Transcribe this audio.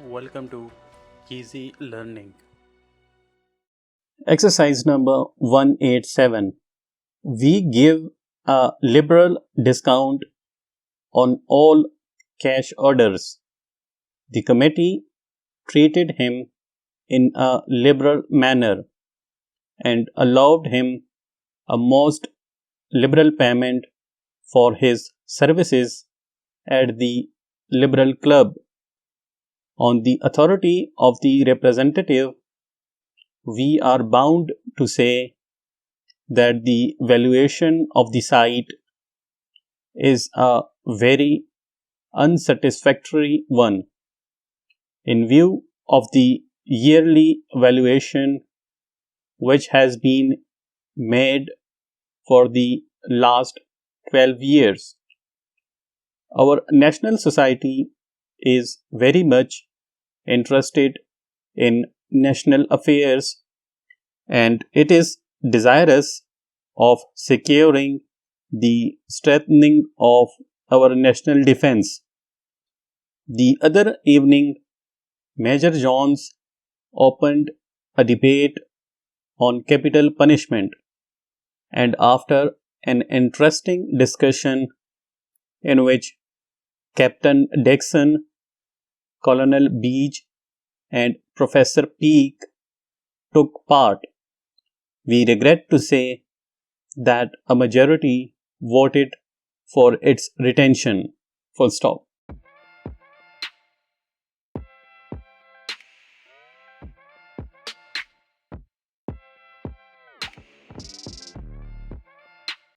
Welcome to Easy Learning. Exercise number 187. We give a liberal discount on all cash orders. The committee treated him in a liberal manner and allowed him a most liberal payment for his services at the Liberal Club. On the authority of the representative, we are bound to say that the valuation of the site is a very unsatisfactory one. In view of the yearly valuation which has been made for the last 12 years, our national society is very much interested in national affairs and it is desirous of securing the strengthening of our national defense. The other evening, Major Jones opened a debate on capital punishment, and after an interesting discussion in which Captain Dixon, Colonel Beach, and Professor Peake took part, we regret to say that a majority voted for its retention. Full stop.